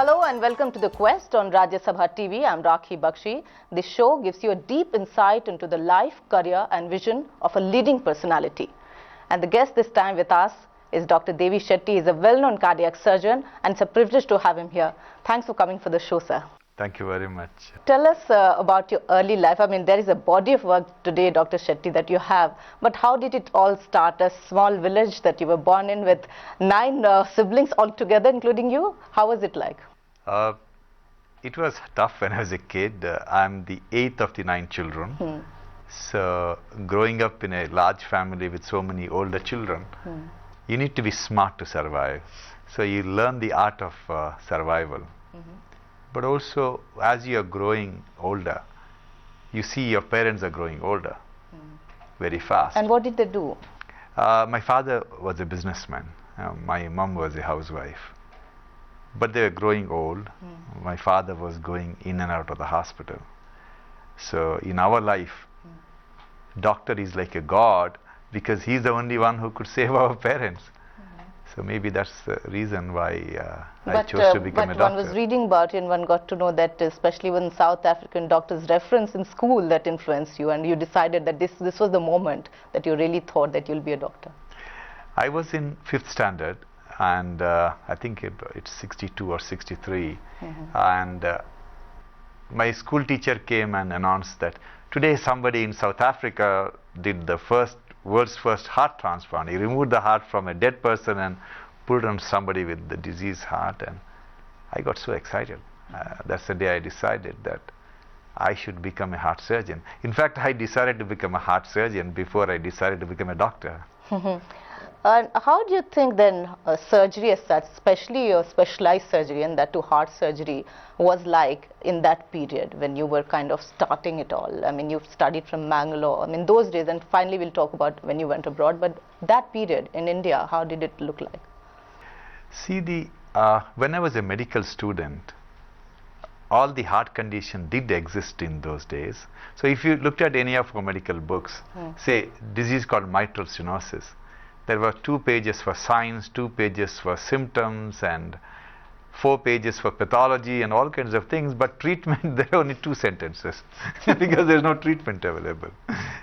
Hello and welcome to The Quest on Rajya Sabha TV. I'm Rakhee Bakshee. This show gives you a deep insight into the life, career and vision of a leading personality. And the guest this time with us is Dr. Devi Shetty. He's a well-known cardiac surgeon and it's a privilege to have him here. Thanks for coming for the show, sir. Thank you very much. Tell us about your early life. I mean, there is a body of work today, Dr. Shetty, that you have. But how did it all start? A small village that you were born in with 9 siblings altogether, including you. How was it like? It was tough when I was a kid. I'm the 8th of the 9 children. So growing up in a large family with so many older children, you need to be smart to survive. So you learn the art of survival. But also, as you are growing older, you see your parents are growing older very fast. And what did they do? My father was a businessman. My mom was a housewife. But they were growing old. My father was going in and out of the hospital. So in our life, doctor is like a god because he's the only one who could save our parents. So maybe that's the reason why I chose to become a doctor. But one was reading about it and one got to know that especially when South African doctors reference in school that influenced you and you decided that this was the moment that you really thought that you'll be a doctor. I was in 5th standard and I think it's 62 or 63 and my school teacher came and announced that today somebody in South Africa did the world's first heart transplant. He removed the heart from a dead person and put it on somebody with the diseased heart, and I got so excited. That's the day I decided that I should become a heart surgeon. In fact, I decided to become a heart surgeon before I decided to become a doctor. And how do you think then surgery as such, especially your specialized surgery and that to heart surgery, was like in that period when you were kind of starting it all? I mean, you studied from Bangalore, I mean those days, and finally we'll talk about when you went abroad, but that period in India, how did it look like? See, when I was a medical student, all the heart condition did exist in those days. So if you looked at any of our medical books, say disease called mitral stenosis, there were 2 pages for signs, 2 pages for symptoms, and 4 pages for pathology and all kinds of things. But treatment, there are only 2 sentences because there's no treatment available.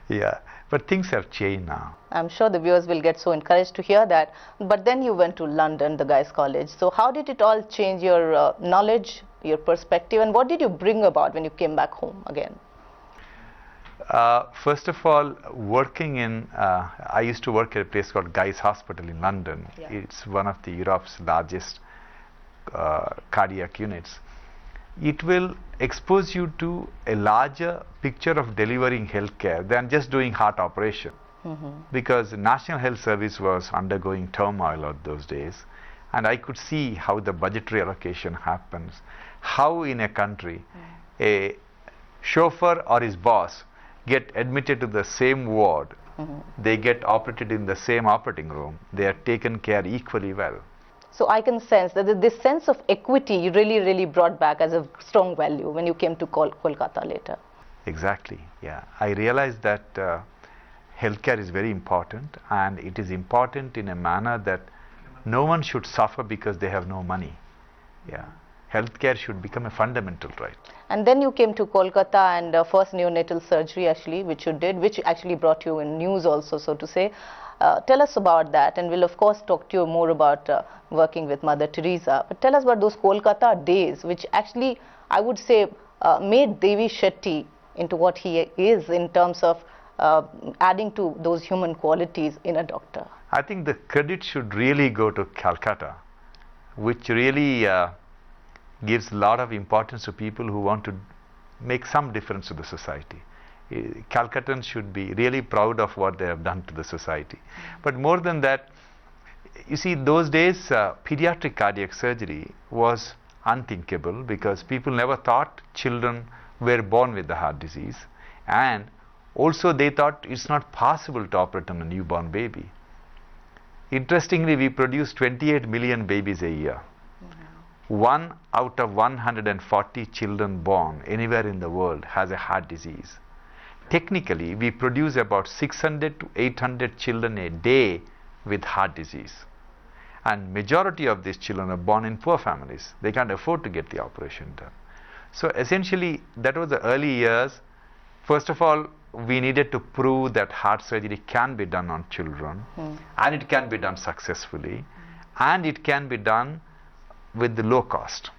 Yeah, but things have changed now. I'm sure the viewers will get so encouraged to hear that. But then you went to London, the Guy's College. So how did it all change your knowledge, your perspective, and what did you bring about when you came back home again? First of all, working in, I used to work at a place called Guy's Hospital in London. Yeah. It's one of the Europe's largest cardiac units. It will expose you to a larger picture of delivering healthcare than just doing heart operation. Because National Health Service was undergoing turmoil at those days, and I could see how the budgetary allocation happens, how in a country a chauffeur or his boss get admitted to the same ward, they get operated in the same operating room, they are taken care equally well. So I can sense that this sense of equity you really brought back as a strong value when you came to Kolkata later. Exactly, yeah. I realized that healthcare is very important, and it is important in a manner that no one should suffer because they have no money. Yeah. Healthcare should become a fundamental right. And then you came to Kolkata and first neonatal surgery actually, which you did, which actually brought you in news also, so to say. Tell us about that, and we'll of course talk to you more about working with Mother Teresa. But tell us about those Kolkata days, which actually, I would say, made Devi Shetty into what he is in terms of adding to those human qualities in a doctor. I think the credit should really go to Calcutta, which really gives a lot of importance to people who want to make some difference to the society. Calcuttans should be really proud of what they have done to the society. But more than that, you see, those days pediatric cardiac surgery was unthinkable because people never thought children were born with the heart disease, and also they thought it's not possible to operate on a newborn baby. Interestingly, we produce 28 million babies a year. 1 out of 140 children born anywhere in the world has a heart disease. Technically, we produce about 600 to 800 children a day with heart disease. And majority of these children are born in poor families. They can't afford to get the operation done. So essentially, that was the early years. First of all, we needed to prove that heart surgery can be done on children, and it can be done successfully, and it can be done with the low cost.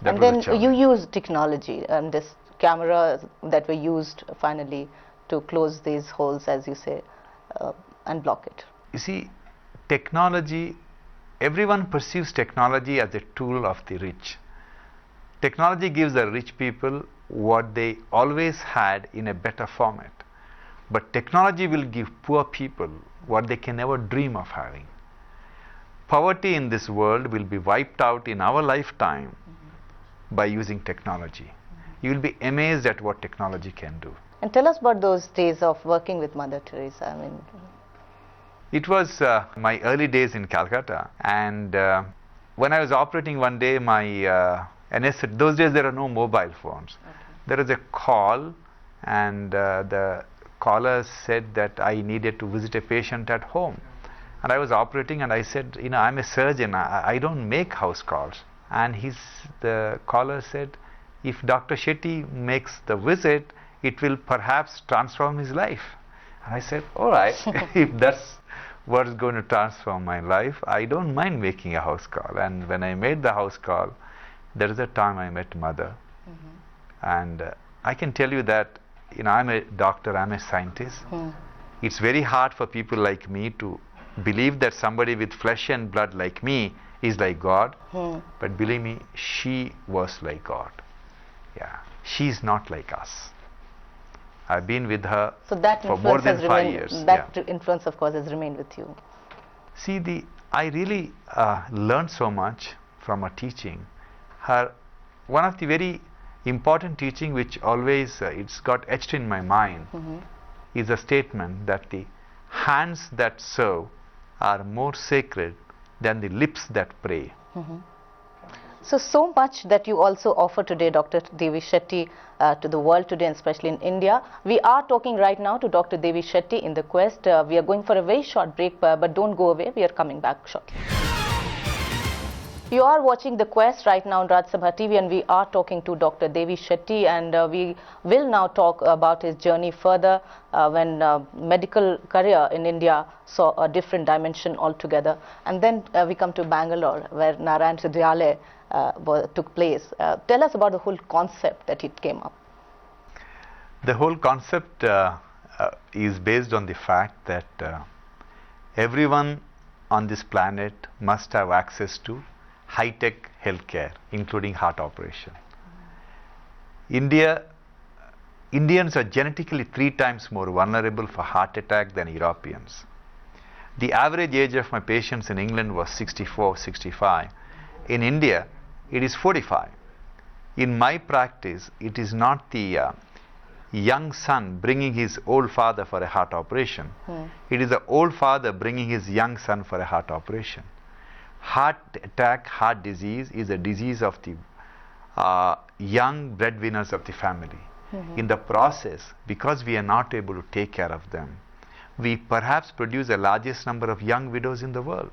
That and was then the challenge. you used technology, and this camera that were used finally to close these holes, as you say, and block it. You see, technology, everyone perceives technology as a tool of the rich. Technology gives the rich people what they always had in a better format. But technology will give poor people what they can never dream of having. Poverty in this world will be wiped out in our lifetime by using technology. You will be amazed at what technology can do. And tell us about those days of working with Mother Teresa. I mean, it was my early days in Calcutta, and when I was operating one day, my anesthetic, those days there are no mobile phones. Okay. There was a call, and the caller said that I needed to visit a patient at home. And I was operating, and I said, you know, I'm a surgeon, I don't make house calls. And the caller said, if Dr. Shetty makes the visit, it will perhaps transform his life. And I said, all right, if that's what's going to transform my life, I don't mind making a house call. And when I made the house call, there is a time I met Mother. And I can tell you that, you know, I'm a doctor, I'm a scientist. It's very hard for people like me to believe that somebody with flesh and blood like me is like God. But believe me, she was like God. Yeah, she's not like us. I've been with her for more than 5 years. That influence, of course, has remained with you. See, I really learned so much from her teaching. One of the very important teaching which always it's got etched in my mind is a statement that the hands that serve are more sacred than the lips that pray. So much that you also offer today, Dr. Devi Shetty, to the world today, and especially in India. We are talking right now to Dr. Devi Shetty in The Quest. We are going for a very short break, but don't go away. We are coming back shortly. You are watching The Quest right now on Raj Sabha TV, and we are talking to Dr. Devi Shetty, and we will now talk about his journey further when medical career in India saw a different dimension altogether. And then we come to Bangalore, where Narayan Hridyalaya took place. Tell us about the whole concept that it came up. The whole concept is based on the fact that everyone on this planet must have access to high-tech healthcare, including heart operation. Indians are genetically 3 times more vulnerable for heart attack than Europeans. The average age of my patients in England was 64, 65. In India, it is 45. In my practice, it is not the young son bringing his old father for a heart operation. It is the old father bringing his young son for a heart operation. Heart attack, heart disease is a disease of the young breadwinners of the family. In the process, because we are not able to take care of them, we perhaps produce the largest number of young widows in the world.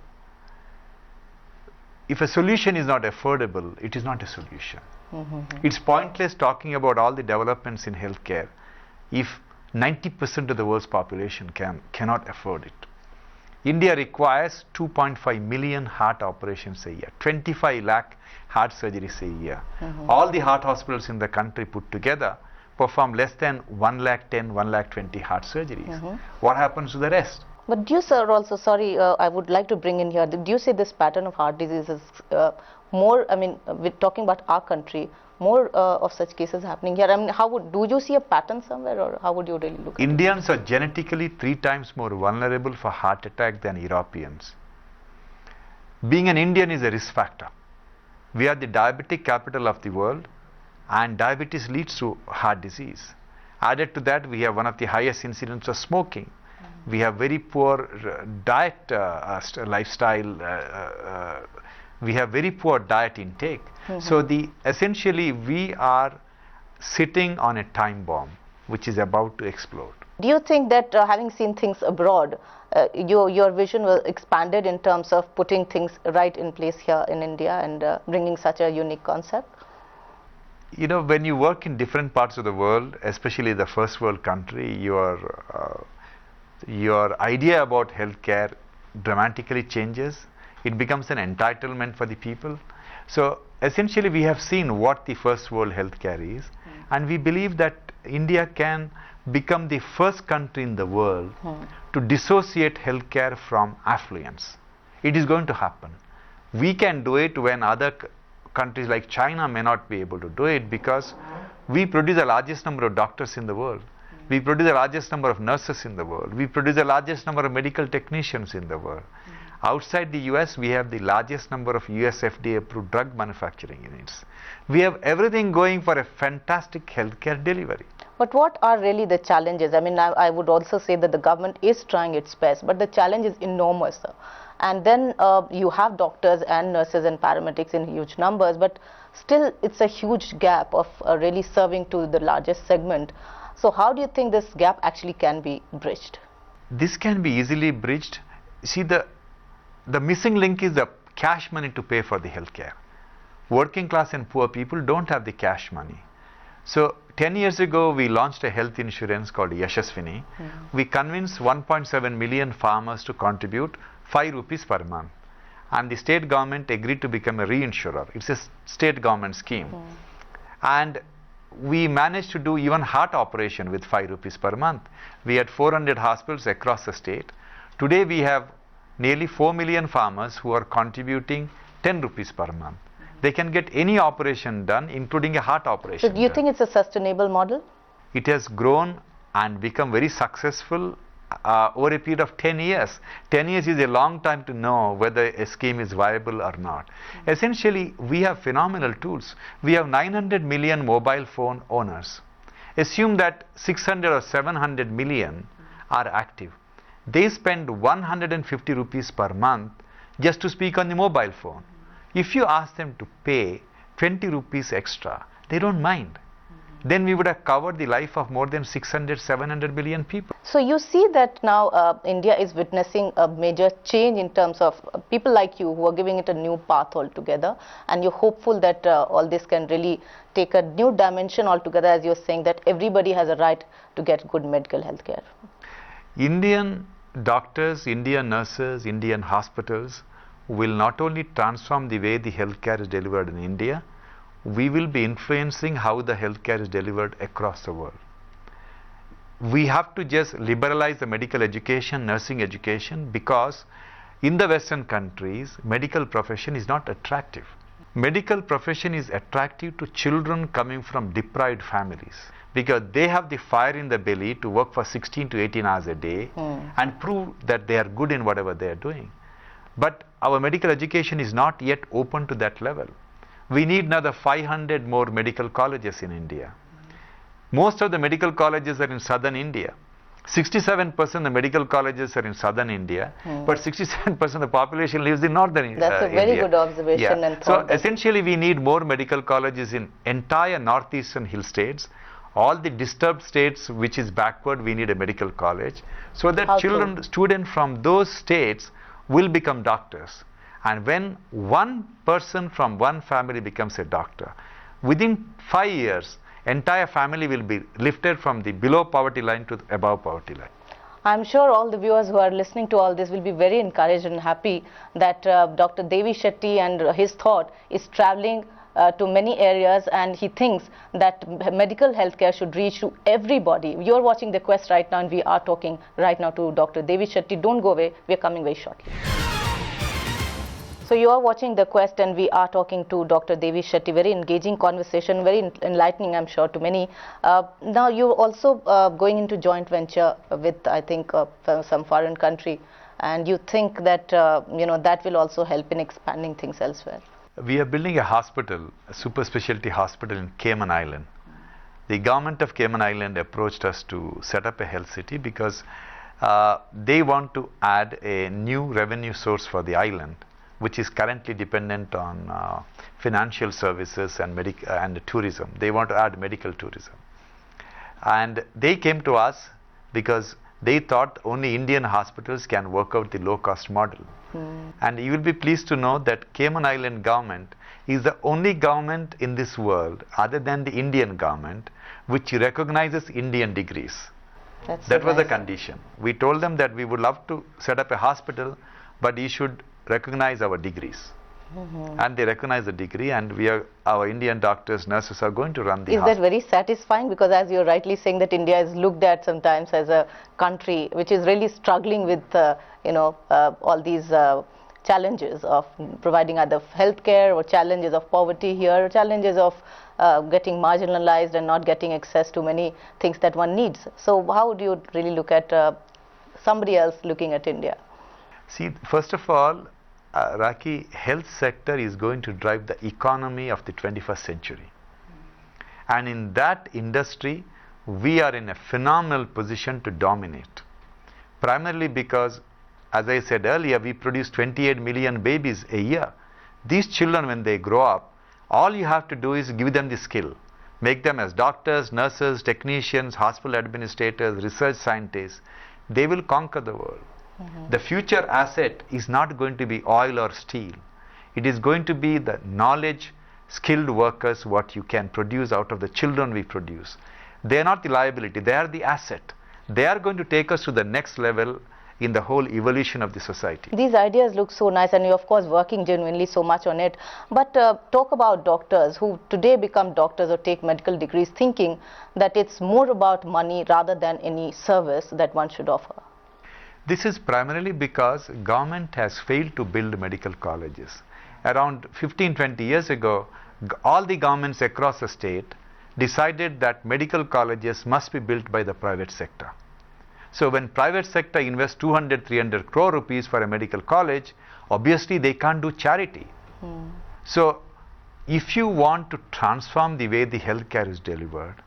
If a solution is not affordable, it is not a solution. It's pointless talking about all the developments in healthcare if 90% of the world's population cannot afford it. India requires 2.5 million heart operations a year, 25 lakh heart surgeries a year. All the heart hospitals in the country put together perform less than 1 lakh 10, 1 lakh 20 heart surgeries. What happens to the rest? But do you, sir, also, sorry, I would like to bring in here, do you say this pattern of heart disease is more, I mean, we're talking about our country, more of such cases happening here? I mean, do you see a pattern somewhere, or how would you really look at it? Indians are genetically 3 times more vulnerable for heart attack than Europeans. Being an Indian is a risk factor. We are the diabetic capital of the world, and diabetes leads to heart disease. Added to that, we have one of the highest incidence of smoking. We have very poor diet lifestyle. We have very poor diet intake. So essentially we are sitting on a time bomb which is about to explode. Do you think that having seen things abroad, your vision was expanded in terms of putting things right in place here in India and bringing such a unique concept? You know, when you work in different parts of the world, especially the first world country, your idea about healthcare dramatically changes. It becomes an entitlement for the people. So essentially we have seen what the first world healthcare is, and we believe that India can become the first country in the world to dissociate healthcare from affluence. It is going to happen. We can do it when other countries like China may not be able to do it, because we produce the largest number of doctors in the world. We produce the largest number of nurses in the world. We produce the largest number of medical technicians in the world. Outside the US, we have the largest number of US FDA approved drug manufacturing units. We have everything going for a fantastic healthcare delivery. But what are really the challenges? I mean, I would also say that the government is trying its best, but the challenge is enormous. And then you have doctors and nurses and paramedics in huge numbers, but still it's a huge gap of really serving to the largest segment. So how do you think this gap actually can be bridged? This can be easily bridged. See, the missing link is the cash money to pay for the healthcare. Working class and poor people don't have the cash money. So 10 years ago, we launched a health insurance called Yashaswini. We convinced 1.7 million farmers to contribute 5 rupees per month. And the state government agreed to become a reinsurer. It's a state government scheme. And we managed to do even heart operation with 5 rupees per month. We had 400 hospitals across the state. Today we have nearly 4 million farmers who are contributing 10 rupees per month. They can get any operation done, including a heart operation. So do you think it's a sustainable model? It has grown and become very successful over a period of 10 years. 10 years is a long time to know whether a scheme is viable or not. Essentially, we have phenomenal tools. We have 900 million mobile phone owners. Assume that 600 or 700 million are active. They spend 150 rupees per month just to speak on the mobile phone. If you ask them to pay 20 rupees extra, they don't mind. Then we would have covered the life of more than 600, 700 million people. So you see that now India is witnessing a major change in terms of people like you who are giving it a new path altogether, and you're hopeful that all this can really take a new dimension altogether, as you're saying that everybody has a right to get good medical health care. Indian doctors, Indian nurses, Indian hospitals will not only transform the way the healthcare is delivered in India, we will be influencing how the healthcare is delivered across the world. We have to just liberalize the medical education, nursing education, because in the Western countries, medical profession is not attractive. Medical profession is attractive to children coming from deprived families, because they have the fire in the belly to work for 16 to 18 hours a day and prove that they are good in whatever they are doing. But our medical education is not yet open to that level. We need another 500 more medical colleges in India. Most of the medical colleges are in southern India. 67% of the medical colleges are in southern India, but 67% of the population lives in northern India. That's a very good observation. Yeah. And so essentially we need more medical colleges in entire northeastern hill states. All the disturbed states which is backward, we need a medical college, so that students from those states will become doctors. And when one person from one family becomes a doctor, within 5 years, entire family will be lifted from the below poverty line to the above poverty line. I'm sure all the viewers who are listening to all this will be very encouraged and happy that Dr. Devi Shetty and his thought is traveling to many areas, and he thinks that medical healthcare should reach to everybody. You're watching The Quest right now, and we are talking right now to Dr. Devi Shetty. Don't go away. We're coming very shortly. So you are watching The Quest, and we are talking to Dr. Devi Shetty. Very engaging conversation, very enlightening, I'm sure, to many. Now you're also going into joint venture with, I think, some foreign country, and you think that that will also help in expanding things elsewhere. We are building a hospital, a super specialty hospital in Cayman Island. The government of Cayman Island approached us to set up a health city because they want to add a new revenue source for the island, which is currently dependent on financial services and tourism. They want to add medical tourism. And they came to us because They thought only Indian hospitals can work out the low-cost model. And you will be pleased to know that Cayman Island government is the only government in this world, other than the Indian government, which recognizes Indian degrees. That was the condition. We told them that we would love to set up a hospital, but you should recognize our degrees. And they recognize the degree, and our Indian doctors, nurses are going to run the hospital. Is that very satisfying? Because as you're rightly saying, that India is looked at sometimes as a country which is really struggling with, all these challenges of providing either healthcare, or challenges of poverty here, or challenges of getting marginalized and not getting access to many things that one needs. So how do you really look at somebody else looking at India? See, first of all, Rakhee, health sector is going to drive the economy of the 21st century. And in that industry, we are in a phenomenal position to dominate. Primarily because, as I said earlier, we produce 28 million babies a year. These children, when they grow up, all you have to do is give them the skill. Make them as doctors, nurses, technicians, hospital administrators, research scientists. They will conquer the world. The future asset is not going to be oil or steel. It is going to be the knowledge, skilled workers, what you can produce out of the children we produce. They are not the liability, they are the asset. They are going to take us to the next level in the whole evolution of the society. These ideas look so nice, and you're of course working genuinely so much on it. But talk about doctors who today become doctors or take medical degrees thinking that it's more about money rather than any service that one should offer. This is primarily because government has failed to build medical colleges. Around 15-20 years ago, all the governments across the state decided that medical colleges must be built by the private sector. So when private sector invests 200-300 crore rupees for a medical college, obviously they can't do charity. So if you want to transform the way the healthcare is delivered,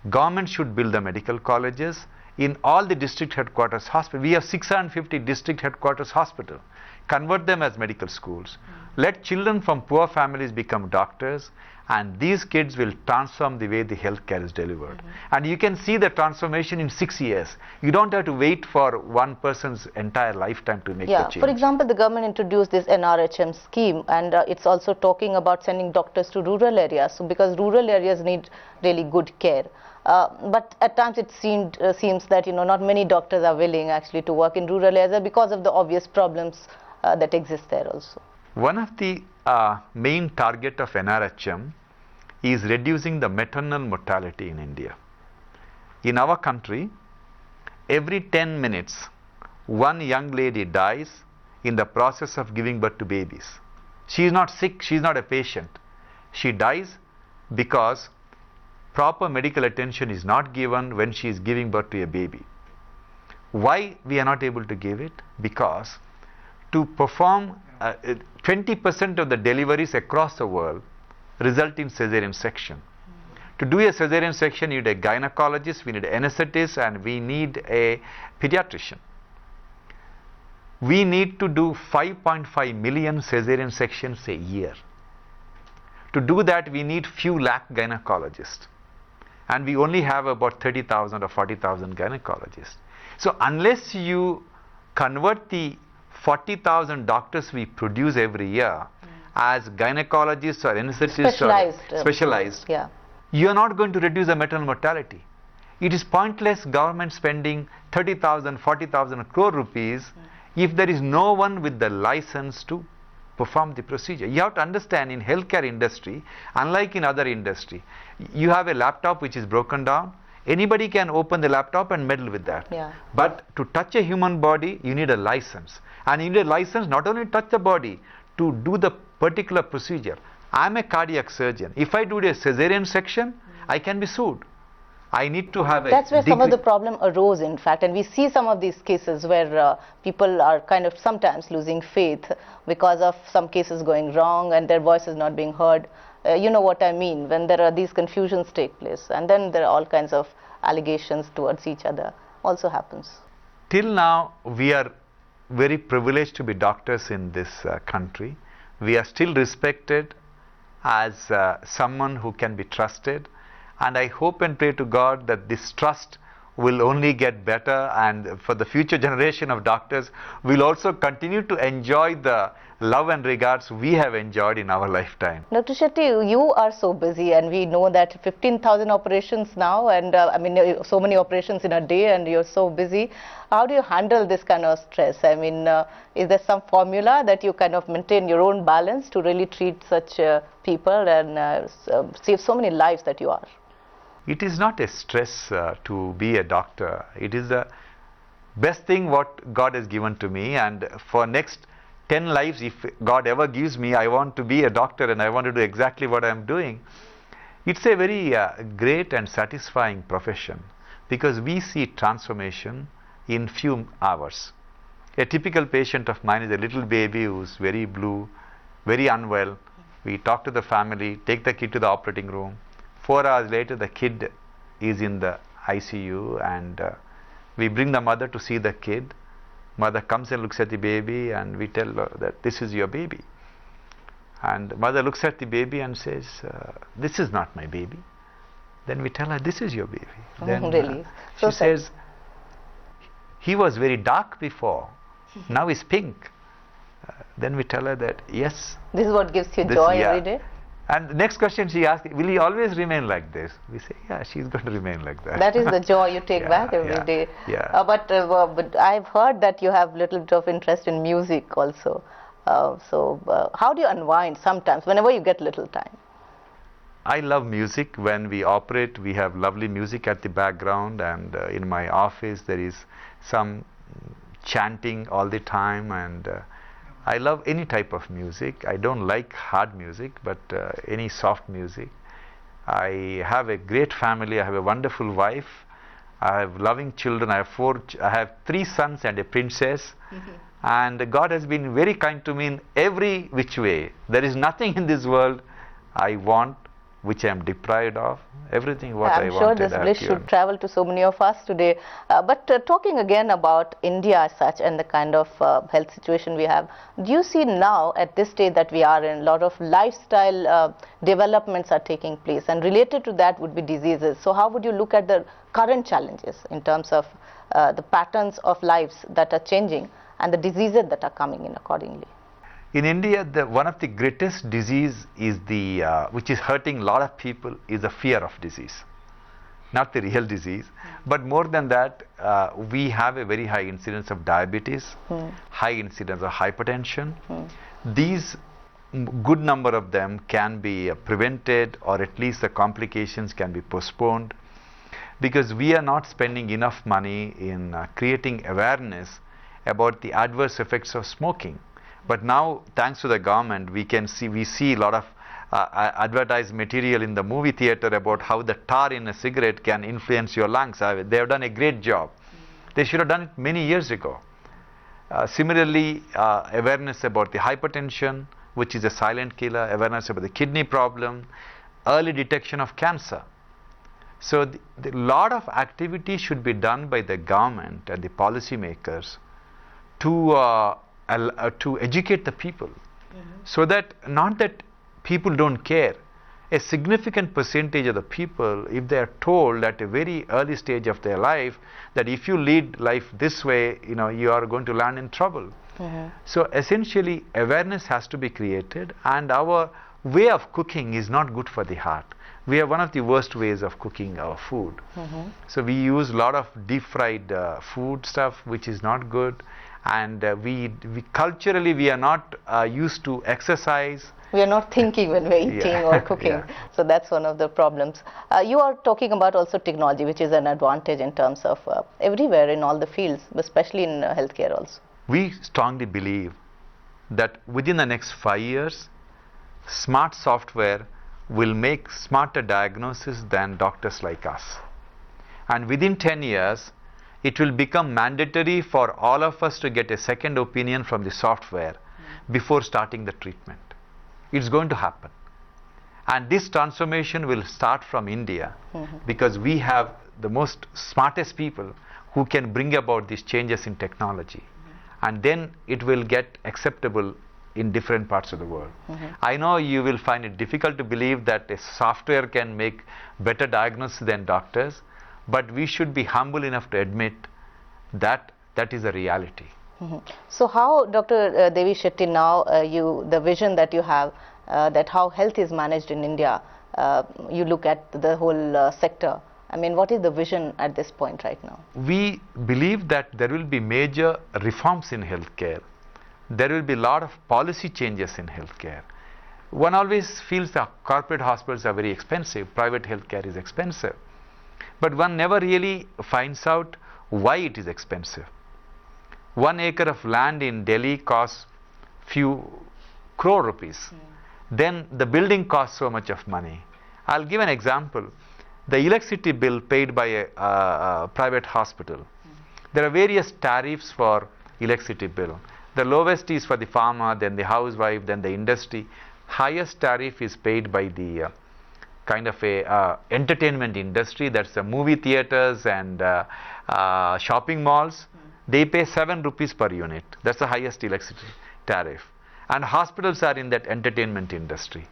government should build the medical colleges in all the district headquarters hospitals. We have 650 district headquarters hospitals. Convert them as medical schools. Let children from poor families become doctors, and these kids will transform the way the healthcare is delivered. And you can see the transformation in 6 years. You don't have to wait for one person's entire lifetime to make the change. For example, the government introduced this NRHM scheme, and it's also talking about sending doctors to rural areas. So because rural areas need really good care. But at times it seems that not many doctors are willing actually to work in rural areas because of the obvious problems that exist there also. One of the main target of NRHM is reducing the maternal mortality in India. In our country, every 10 minutes, one young lady dies in the process of giving birth to babies. She is not sick, she is not a patient. She dies because proper medical attention is not given when she is giving birth to a baby. Why we are not able to give it? Because to perform 20% of the deliveries across the world result in cesarean section. To do a cesarean section, you need a gynecologist, we need an anesthetist, and we need a pediatrician. We need to do 5.5 million cesarean sections a year. To do that, we need few lakh gynecologists. And we only have about 30,000 or 40,000 gynecologists. So unless you convert the 40,000 doctors we produce every year as gynecologists or anesthetists specialized, you are not going to reduce the maternal mortality. It is pointless government spending 30,000, 40,000 crore rupees if there is no one with the license to perform the procedure. You have to understand, in healthcare industry, unlike in other industry, you have a laptop which is broken down. Anybody can open the laptop and meddle with that. But to touch a human body, you need a license. And you need a license not only to touch the body, to do the particular procedure. I am a cardiac surgeon. If I do a cesarean section, I can be sued. I need to have That's where some of the problem arose, in fact, and we see some of these cases where people are kind of sometimes losing faith because of some cases going wrong and their voice is not being heard. You know what I mean, when there are these confusions take place, and then there are all kinds of allegations towards each other also happens. Till now, we are very privileged to be doctors in this country. We are still respected as someone who can be trusted. And I hope and pray to God that this trust will only get better, and for the future generation of doctors, we'll also continue to enjoy the love and regards we have enjoyed in our lifetime. Dr. Shetty, you are so busy, and we know that 15,000 operations now, and I mean, so many operations in a day, and you're so busy. How do you handle this kind of stress? I mean, is there some formula that you kind of maintain your own balance to really treat such people and save so many lives that you are? It is not a stress to be a doctor. It is the best thing what God has given to me, and for next 10 lives, if God ever gives me, I want to be a doctor and I want to do exactly what I am doing. It's a very great and satisfying profession, because we see transformation in few hours. A typical patient of mine is a little baby who's very blue, very unwell. We talk to the family, take the kid to the operating room. 4 hours later, the kid is in the ICU, and we bring the mother to see the kid. Mother comes and looks at the baby, and we tell her that this is your baby. And mother looks at the baby and says, this is not my baby. Then we tell her, this is your baby. Then really? She says, he was very dark before, now he's pink. Then we tell her that, yes. This is what gives you joy every day? And the next question she asked, will he always remain like this? We say, yeah, she's going to remain like that. That is the joy you take back every day. Yeah. But I've heard that you have a little bit of interest in music also. So how do you unwind sometimes, whenever you get little time? I love music. When we operate, we have lovely music at the background, and in my office there is some chanting all the time, and I love any type of music. I don't like hard music, but any soft music. I have a great family. I have a wonderful wife. I have loving children. I have 3 sons and a princess. And God has been very kind to me in every which way. There is nothing in this world I want which I am deprived of. Everything what I wanted. I'm sure this bliss should travel to so many of us today. But talking again about India as such and the kind of health situation we have, do you see now at this stage that we are in, a lot of lifestyle developments are taking place, and related to that would be diseases. So how would you look at the current challenges in terms of the patterns of lives that are changing and the diseases that are coming in accordingly? In India, one of the greatest disease is which is hurting a lot of people, is the fear of disease. Not the real disease, but more than that, we have a very high incidence of diabetes, high incidence of hypertension. These good number of them can be prevented, or at least the complications can be postponed, because we are not spending enough money in creating awareness about the adverse effects of smoking. But now, thanks to the government, we see a lot of advertised material in the movie theater about how the tar in a cigarette can influence your lungs. They have done a great job. They should have done it many years ago. Similarly, awareness about the hypertension, which is a silent killer, awareness about the kidney problem, early detection of cancer. So the lot of activity should be done by the government and the policymakers to educate the people, so that not that people don't care. A significant percentage of the people, if they are told at a very early stage of their life that if you lead life this way, you are going to land in trouble. So essentially, awareness has to be created, and our way of cooking is not good for the heart. We have one of the worst ways of cooking our food. So we use a lot of deep fried food stuff, which is not good. And we culturally, we are not used to exercise. We are not thinking when we're eating or cooking. So that's one of the problems. You are talking about also technology, which is an advantage in terms of everywhere in all the fields, especially in healthcare also. We strongly believe that within the next 5 years, smart software will make smarter diagnosis than doctors like us. And within 10 years, it will become mandatory for all of us to get a second opinion from the software before starting the treatment. It's going to happen. And this transformation will start from India, because we have the most smartest people who can bring about these changes in technology. And then it will get acceptable in different parts of the world. I know you will find it difficult to believe that a software can make better diagnosis than doctors, but we should be humble enough to admit that that is a reality. So how, Dr. Devi Shetty, now the vision that you have, that how health is managed in India, you look at the whole sector. I mean, what is the vision at this point right now? We believe that there will be major reforms in healthcare. There will be a lot of policy changes in healthcare. One always feels that corporate hospitals are very expensive, private healthcare is expensive. But one never really finds out why it is expensive. 1 acre of land in Delhi costs few crore rupees. Then the building costs so much of money. I'll give an example. The electricity bill paid by a private hospital. There are various tariffs for electricity bill. The lowest is for the farmer, then the housewife, then the industry. Highest tariff is paid by the kind of a entertainment industry, that's the movie theaters and shopping malls. They pay 7 rupees per unit. That's the highest electricity tariff. And hospitals are in that entertainment industry.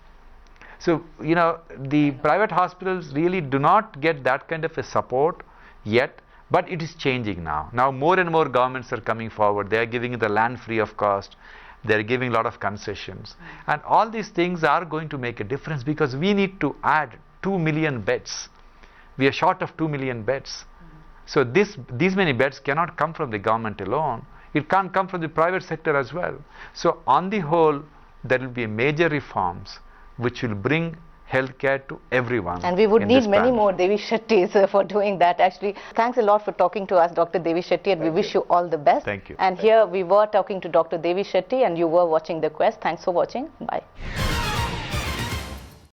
So, you know, the private hospitals really do not get that kind of a support yet, but it is changing now. Now more and more governments are coming forward. They are giving the land free of cost. They are giving a lot of concessions. And all these things are going to make a difference because we need to add 2 million beds. We are short of 2 million beds. So these many beds cannot come from the government alone. It can't come from the private sector as well. So on the whole, there will be major reforms which will bring healthcare to everyone. And we would need many more Devi Shettys for doing that actually. Thanks a lot for talking to us, Dr. Devi Shetty, and we wish you all the best. Thank you. And here we were talking to Dr. Devi Shetty and you were watching The Quest. Thanks for watching. Bye.